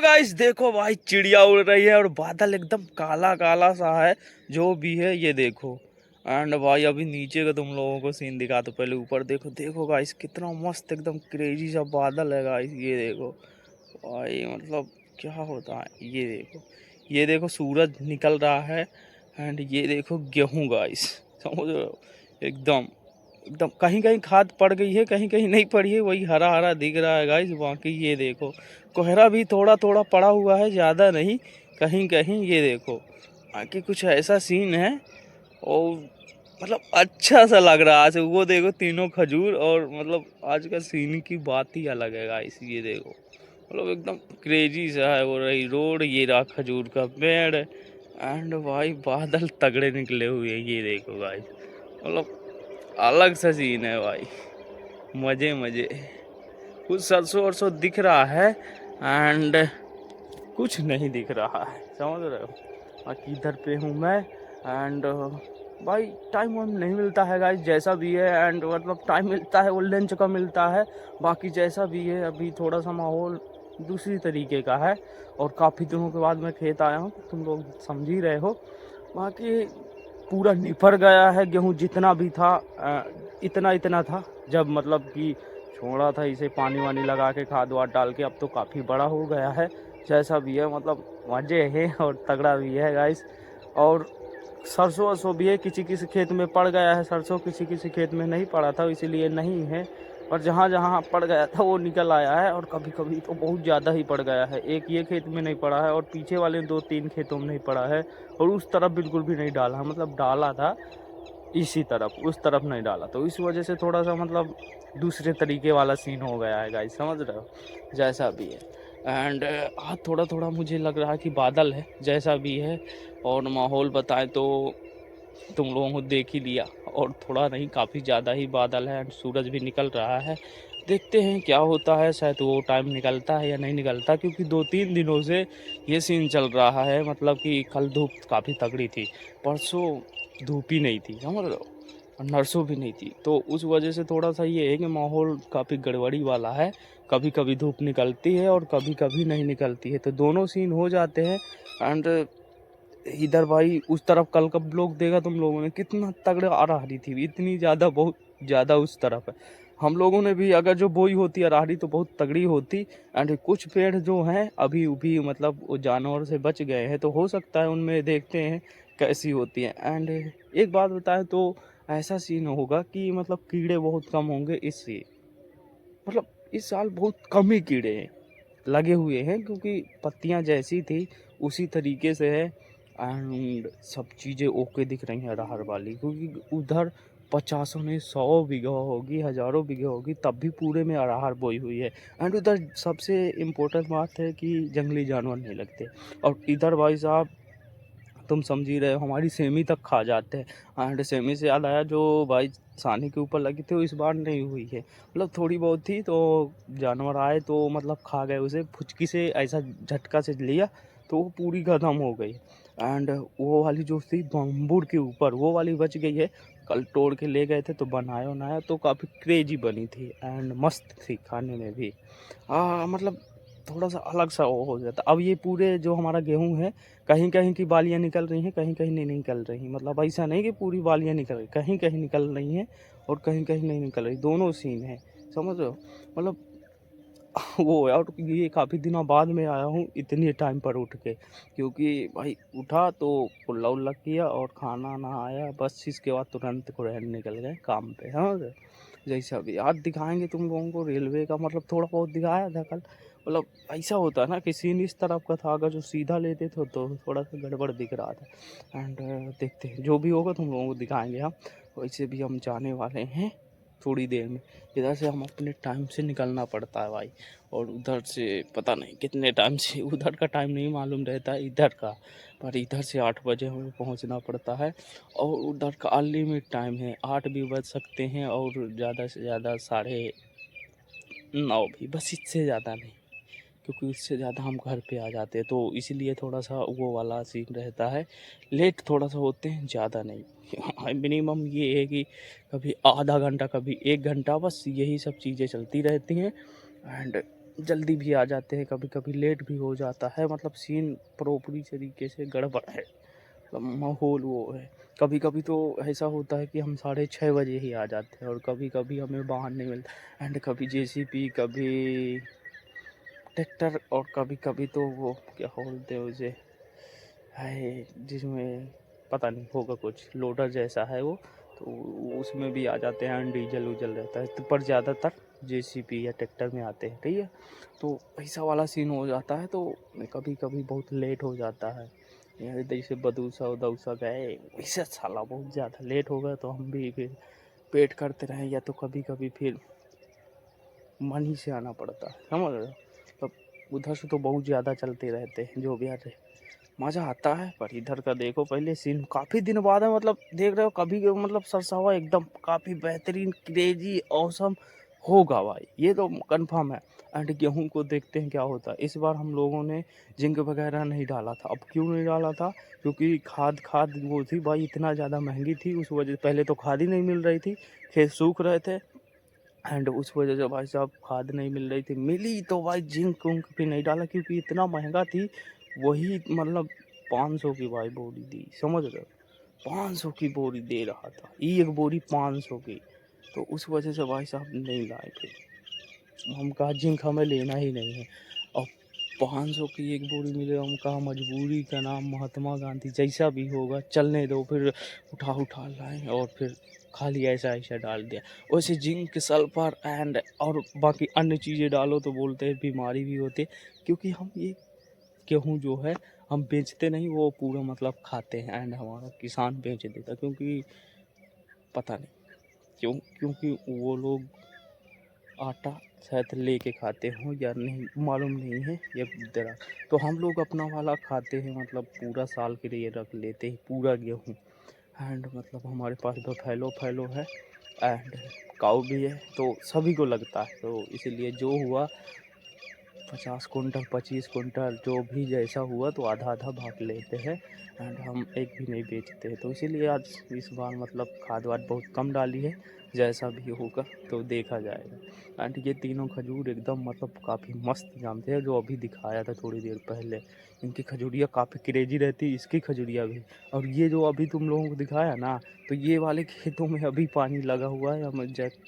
Guys देखो भाई, चिड़िया उड़ रही है और बादल एकदम काला काला सा है। जो भी है ये देखो। एंड भाई अभी नीचे का तुम लोगों को सीन दिखा, तो पहले ऊपर देखो। देखो गाइस कितना मस्त एकदम क्रेजी सा बादल है गाइस। ये देखो भाई, मतलब क्या होता है। ये देखो, ये देखो सूरज निकल रहा है। एंड ये देखो गेहूं गाइस, समझ रहे हो। एकदम एकदम कहीं कहीं खाद पड़ गई है, कहीं कहीं नहीं पड़ी है, वही हरा हरा दिख रहा है गाइस। बाकी ये देखो कोहरा भी थोड़ा थोड़ा पड़ा हुआ है, ज़्यादा नहीं, कहीं कहीं। ये देखो बाकी कुछ ऐसा सीन है। और मतलब अच्छा सा लग रहा है आज। वो देखो तीनों खजूर, और मतलब आज का सीन की बात ही अलग है गाइस। ये देखो मतलब एकदम क्रेजी सा है। वो रही रोड, ये रहा खजूर का पेड़। एंड भाई बादल तगड़े निकले हुए हैं। ये देखो गाइस, मतलब अलग सा सीन है भाई। मजे मजे। कुछ सरसों वरसों दिख रहा है एंड कुछ नहीं दिख रहा है, समझ रहे हो। बाकी इधर पे हूँ मैं। एंड भाई टाइम वाइम नहीं मिलता है गाइस, जैसा भी है। एंड मतलब टाइम मिलता है वो लंच का मिलता है। बाकी जैसा भी है, अभी थोड़ा सा माहौल दूसरी तरीके का है। और काफ़ी दिनों के बाद मैं खेत आया हूँ, तुम लोग समझ ही रहे हो। बाकी पूरा निफर गया है गेहूँ, जितना भी था इतना इतना था जब मतलब कि छोड़ा था इसे, पानी वानी लगा के खाद वाद डाल के। अब तो काफ़ी बड़ा हो गया है। जैसा भी है मतलब मज़े है और तगड़ा भी है गाइस। और सरसों वरसों भी है, किसी किसी खेत में पड़ गया है सरसों, किसी किसी खेत में नहीं पड़ा था, इसीलिए नहीं है। और जहाँ जहाँ पड़ गया था वो निकल आया है। और कभी कभी तो बहुत ज़्यादा ही पड़ गया है। एक ये खेत में नहीं पड़ा है और पीछे वाले 2-3 खेतों में नहीं पड़ा है। और उस तरफ बिल्कुल भी नहीं डाला, मतलब डाला था इसी तरफ, उस तरफ नहीं डाला। तो इस वजह से थोड़ा सा मतलब दूसरे तरीके वाला सीन हो गया है गाइस, समझ रहे हो। जैसा भी है। एंड आज थोड़ा थोड़ा मुझे लग रहा है कि बादल है, जैसा भी है। और माहौल बताएं तो तुम लोगों को देख ही लिया। और थोड़ा नहीं, काफ़ी ज़्यादा ही बादल है। एंड सूरज भी निकल रहा है। देखते हैं क्या होता है, शायद वो टाइम निकलता है या नहीं निकलता, क्योंकि 2-3 दिनों से ये सीन चल रहा है। मतलब कि कल धूप काफ़ी तगड़ी थी, परसों धूप ही नहीं थी, समझ रहे हो। और नरसों भी नहीं थी, तो उस वजह से थोड़ा सा ये है कि माहौल काफ़ी गड़बड़ी वाला है। कभी कभी धूप निकलती है और कभी कभी नहीं निकलती है, तो दोनों सीन हो जाते हैं। एंड इधर भाई उस तरफ कल का ब्लॉग देखा तुम लोगों ने, कितना तगड़ा अराहरी थी, इतनी ज़्यादा, बहुत ज़्यादा उस तरफ है। हम लोगों ने भी अगर जो बोई होती अराहरी तो बहुत तगड़ी होती। एंड कुछ पेड़ जो हैं अभी भी मतलब वो जानवर से बच गए हैं, तो हो सकता है उनमें देखते हैं कैसी होती है। एंड एक बात बताएं तो ऐसा सीन होगा कि मतलब कीड़े बहुत कम होंगे इससे। मतलब इस साल बहुत कम ही कीड़े हैं लगे हुए हैं, क्योंकि पत्तियां जैसी थी उसी तरीके से है। एंड सब चीज़ें ओके दिख रही हैं अरहर वाली, क्योंकि उधर 50 नहीं 100 बीघा होगी, हज़ारों बीघे होगी, तब भी पूरे में अरहर बोई हुई है। एंड उधर सबसे इम्पोर्टेंट बात है कि जंगली जानवर नहीं लगते। और इधर भाई साहब तुम समझ ही रहे हो, हमारी सेमी तक खा जाते हैं। एंड सेमी से याद आया, जो भाई सानी के ऊपर लगी थी वो इस बार नहीं हुई है, मतलब थोड़ी बहुत थी, तो जानवर आए तो मतलब खा गए उसे, फुचकी से ऐसा झटका से लिया तो वो पूरी खत्म हो गई। एंड वो वाली जो थी बम्बूर के ऊपर, वो वाली बच गई है। कल तोड़ के ले गए थे तो बनाया बनाया तो काफ़ी क्रेजी बनी थी एंड मस्त थी खाने में भी। मतलब थोड़ा सा अलग सा वो हो जाता। अब ये पूरे जो हमारा गेहूं है, कहीं कहीं की बालियां निकल रही हैं, कहीं कहीं नहीं निकल रही। मतलब ऐसा नहीं कि पूरी बालियां निकल रही, कहीं कहीं निकल रही हैं और कहीं कहीं नहीं निकल रही, दोनों सीन है, समझ रहे हो। मतलब वो है। और ये काफ़ी दिनों बाद में आया हूँ इतने टाइम पर उठ के, क्योंकि भाई उठा तो कुल्ला उल्ला किया और खाना ना आया, बस इसके बाद तुरंत को रहने निकल गए काम पे, हाँ। जैसा भी आज दिखाएंगे तुम लोगों को रेलवे का, मतलब थोड़ा बहुत दिखाया था कल। मतलब ऐसा होता है ना कि सीन इस तरफ का था, अगर जो सीधा लेते थे तो थोड़ा सा गड़बड़ दिख रहा था। एंड देखते हैं जो भी होगा तुम लोगों को दिखाएंगे हम। वैसे भी हम जाने वाले हैं थोड़ी देर में। इधर से हम अपने टाइम से निकलना पड़ता है भाई, और उधर से पता नहीं कितने टाइम से, उधर का टाइम नहीं मालूम रहता है इधर का, पर इधर से 8 बजे हमें पहुंचना पड़ता है। और उधर का अनलिमिट टाइम है, 8 भी बज सकते हैं और ज़्यादा से ज़्यादा 9:30 भी, बस इससे ज़्यादा नहीं, क्योंकि इससे ज़्यादा हम घर पे आ जाते हैं, तो इसीलिए थोड़ा सा वो वाला सीन रहता है। लेट थोड़ा सा होते हैं, ज़्यादा नहीं। मिनिमम ये है कि कभी आधा घंटा, कभी 1 घंटा, बस यही सब चीज़ें चलती रहती हैं। एंड जल्दी भी आ जाते हैं, कभी कभी लेट भी हो जाता है, मतलब सीन प्रॉपरी तरीके से गड़बड़ है, मतलब माहौल वो है। कभी कभी तो ऐसा होता है कि हम 6:30 बजे ही आ जाते हैं, और कभी कभी हमें वाहन नहीं मिलता, एंड कभी जेसीबी, कभी ट्रैक्टर, और कभी कभी तो वो क्या बोलते हैं उसे, है जिसमें पता नहीं होगा, कुछ लोडर जैसा है वो, तो उसमें भी आ जाते हैं, एंड डीजल उजल रहता है, तो पर ज़्यादातर जेसीबी या ट्रैक्टर में आते हैं, ठीक है। तो ऐसा वाला सीन हो जाता है, तो कभी कभी बहुत लेट हो जाता है। यहाँ जैसे बदूसा उदूसा गए, इससे साला बहुत ज़्यादा लेट हो गया, तो हम भी फिर वेट करते रहे, या तो कभी कभी फिर मन ही से आना पड़ता है, समझ रहे हो। तब उधर से तो बहुत ज़्यादा चलते रहते हैं, जो भी आते मज़ा आता है। पर इधर का देखो पहले सीन, काफ़ी दिन बाद है, मतलब देख रहे हो, कभी मतलब सरसवा एकदम काफ़ी बेहतरीन क्रेजी औसम होगा भाई, ये तो कंफर्म है। एंड गेहूं को देखते हैं क्या होता है। इस बार हम लोगों ने जिंक वगैरह नहीं डाला था। अब क्यों नहीं डाला था? क्योंकि खाद वो थी भाई, इतना ज़्यादा महंगी थी, उस वजह पहले तो खाद ही नहीं मिल रही थी, खेत सूख रहे थे, एंड उस वजह से भाई साहब खाद नहीं मिल रही थी। मिली तो भाई जिंक उंक भी नहीं डाला, क्योंकि इतना महंगा थी। वही मतलब 500 की भाई बोरी दी, समझ रहे हो, 500 की बोरी दे रहा था, एक बोरी 500 की। तो उस वजह से भाई साहब नहीं लाए थे। हम कहा जिंक हमें लेना ही नहीं है, और 500 की एक बोरी मिले, हम कहा मजबूरी का नाम महात्मा गांधी, जैसा भी होगा चलने दो। फिर उठा लाए, और फिर खाली ऐसा डाल दिया। वैसे जिंक, सल्फर एंड और बाकी अन्य चीज़ें डालो तो बोलते हैं बीमारी भी होती है, क्योंकि हम ये गेहूँ जो है हम बेचते नहीं, वो पूरा मतलब खाते हैं, एंड हमारा किसान बेच देता, क्योंकि पता नहीं क्यों, क्योंकि वो लोग आटा शायद लेके खाते हों या नहीं, मालूम नहीं है ये जरा। तो हम लोग अपना वाला खाते हैं, मतलब पूरा साल के लिए रख लेते हैं पूरा गेहूँ। एंड मतलब हमारे पास तो फैलो है, एंड काऊ भी है, तो सभी को लगता है, तो इसीलिए जो हुआ 50 कुंटल 25 कुंटल जो भी जैसा हुआ, तो आधा आधा भाग लेते हैं, एंड हम एक भी नहीं बेचते। तो इसीलिए आज इस बार मतलब खाद वाद बहुत कम डाली है, जैसा भी होगा तो देखा जाएगा। एंड ये तीनों खजूर एकदम मतलब काफ़ी मस्त जामते हैं, जो अभी दिखाया था थोड़ी देर पहले। इनकी खजूरियाँ काफ़ी क्रेजी रहती है, इसकी खजूरियाँ भी। और ये जो अभी तुम लोगों को दिखाया ना, तो ये वाले खेतों में अभी पानी लगा हुआ है, हम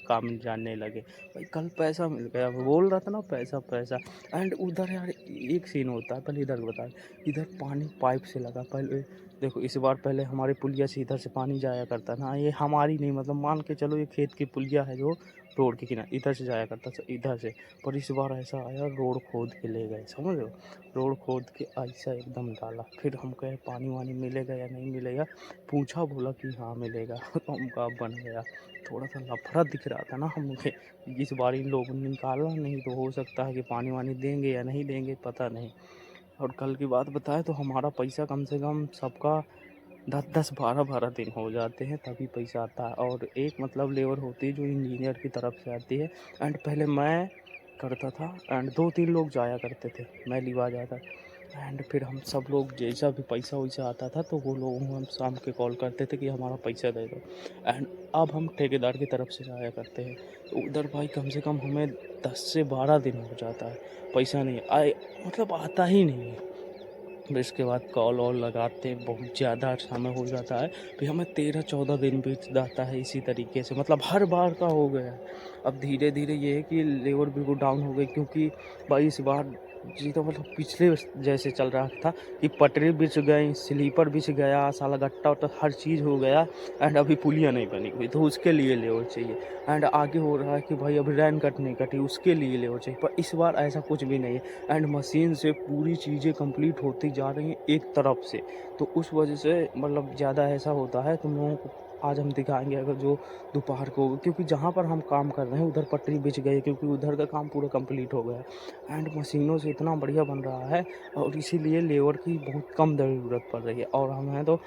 काम जानने लगे भाई, कल पैसा मिल गया, बोल रहा था ना पैसा पैसा। एंड उधर यार एक सीन होता है, पहले इधर बता, इधर पानी पाइप से लगा। पहले देखो, इस बार पहले हमारे पुलिया से इधर से पानी जाया करता ना, ये हमारी नहीं, मतलब मान के चलो ये खेत की पुलिया है जो रोड के किनारे, इधर से जाया करता था, इधर से। पर इस बार ऐसा आया, रोड खोद के ले गए, समझ लो, रोड खोद के ऐसा एकदम डाला। फिर हम कहे पानी वानी मिलेगा या नहीं मिलेगा, पूछा, बोला कि हाँ मिलेगा। तो हम कहा बन गया। थोड़ा सा लफड़ा दिख रहा था ना हम मुझे, इस बार इन लोगों ने निकाला नहीं, तो हो सकता है कि पानी वानी देंगे या नहीं देंगे, पता नहीं। और कल की बात बताए तो हमारा पैसा कम से कम सबका 10-10 12 12 दिन हो जाते हैं, तभी पैसा आता है। और एक मतलब लेबर होती है जो इंजीनियर की तरफ से आती है, एंड पहले मैं करता था, एंड 2-3 लोग जाया करते थे, मैं लिवा जाता। एंड फिर हम सब लोग जैसा भी पैसा वैसा आता था, तो वो लोगों को हम शाम के कॉल करते थे कि हमारा पैसा दे दो। एंड अब हम ठेकेदार की तरफ से जाया करते हैं, तो उधर भाई कम से कम हमें 10 से 12 दिन हो जाता है, पैसा नहीं आए, मतलब आता ही नहीं है। फिर इसके बाद कॉल वॉल लगाते हैं, बहुत ज़्यादा समय हो जाता है, फिर हमें 13-14 दिन बीत जाता है इसी तरीके से, मतलब हर बार का हो गया है। अब धीरे धीरे ये है कि लेबर बिल्कुल डाउन हो गई, क्योंकि भाई इस बार जी तो मतलब पिछले जैसे चल रहा था कि पटरी बिछ गई, स्लीपर बिछ गया, साला गट्टा वट्टा हर चीज़ हो गया, एंड अभी पुलिया नहीं बनी हुई, तो उसके लिए लेबर चाहिए। एंड आगे हो रहा है कि भाई अभी रैन कट नहीं कटी, उसके लिए लेबर चाहिए, पर इस बार ऐसा कुछ भी नहीं है, एंड मशीन से पूरी चीज़ें कंप्लीट होती जा रही हैं एक तरफ से। तो उस वजह से मतलब ज़्यादा ऐसा होता है, तुम लोगों को आज हम दिखाएंगे, अगर जो दोपहर को, क्योंकि जहाँ पर हम काम कर रहे हैं उधर पटरी बिछ गई, क्योंकि उधर का काम पूरा कंप्लीट हो गया, एंड मशीनों से इतना बढ़िया बन रहा है, और इसीलिए लेबर की बहुत कम ज़रूरत पड़ रही है। और हम हैं तो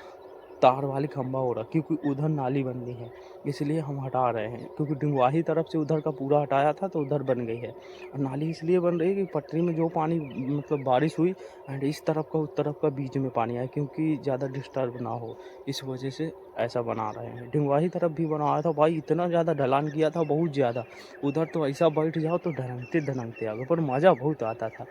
तार वाली खंभा हो रहा, क्योंकि उधर नाली बननी है इसलिए हम हटा रहे हैं, क्योंकि डिंगवाही तरफ से उधर का पूरा हटाया था तो उधर बन गई है। और नाली इसलिए बन रही है कि पटरी में जो पानी मतलब बारिश हुई एंड इस तरफ का उस तरफ का बीच में पानी आया, क्योंकि ज़्यादा डिस्टर्ब ना हो, इस वजह से ऐसा बना रहे हैं। डिंगवाही तरफ भी बनाया था भाई, इतना ज़्यादा ढलान किया था, बहुत ज़्यादा। उधर तो ऐसा बैठ जाओ तो ढलकते ढलकते आ गए, पर मज़ा बहुत आता था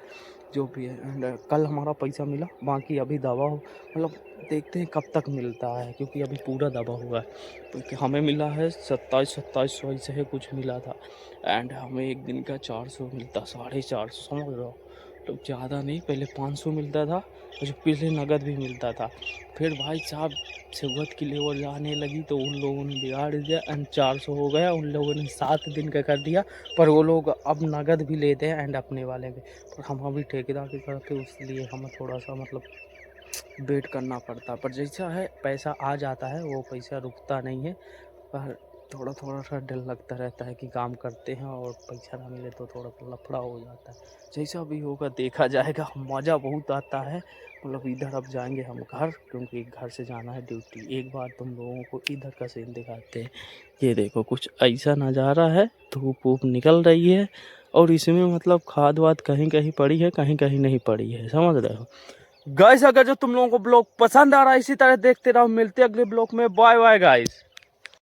जो भी है। एंड कल हमारा पैसा मिला, बाकी अभी दबा हो मतलब देखते हैं कब तक मिलता है, क्योंकि अभी पूरा दबा हुआ है। क्योंकि हमें मिला है 2700 ऐसे है कुछ मिला था, एंड हमें एक दिन का 400 मिलता, 450 समझ रहे हो। तो ज़्यादा नहीं, पहले 500 मिलता था और जो पिछले नगद भी मिलता था। फिर भाई साहब सेवत की लेवल जाने लगी तो उन लोगों ने बिगाड़ दिया एंड 400 हो गया, उन लोगों ने 7 दिन का कर दिया। पर वो लोग अब नगद भी लेते हैं एंड अपने वाले भी, पर हम अभी ठेकेदारी करते इसलिए हमें थोड़ा सा मतलब वेट करना पड़ता। पर जैसा है पैसा आ जाता है, वो पैसा रुकता नहीं है, पर थोड़ा थोड़ा सा डर लगता रहता है कि काम करते हैं और पैसा ना मिले तो थोड़ा सा लफड़ा हो जाता है। जैसा भी होगा देखा जाएगा, मज़ा बहुत आता है। मतलब इधर अब जाएंगे हम घर, क्योंकि घर से जाना है ड्यूटी। एक बार तुम लोगों को इधर का सीन दिखाते हैं। ये देखो कुछ ऐसा नज़ारा है, धूप वूप निकल रही है और इसमें मतलब खाद वाद कहीं कहीं पड़ी है, कहीं कहीं नहीं पड़ी है, समझ रहे हो गाइस। अगर जो तुम लोगों को ब्लॉग पसंद आ रहा है इसी तरह देखते रहो, मिलते अगले ब्लॉग में। Bye bye guys.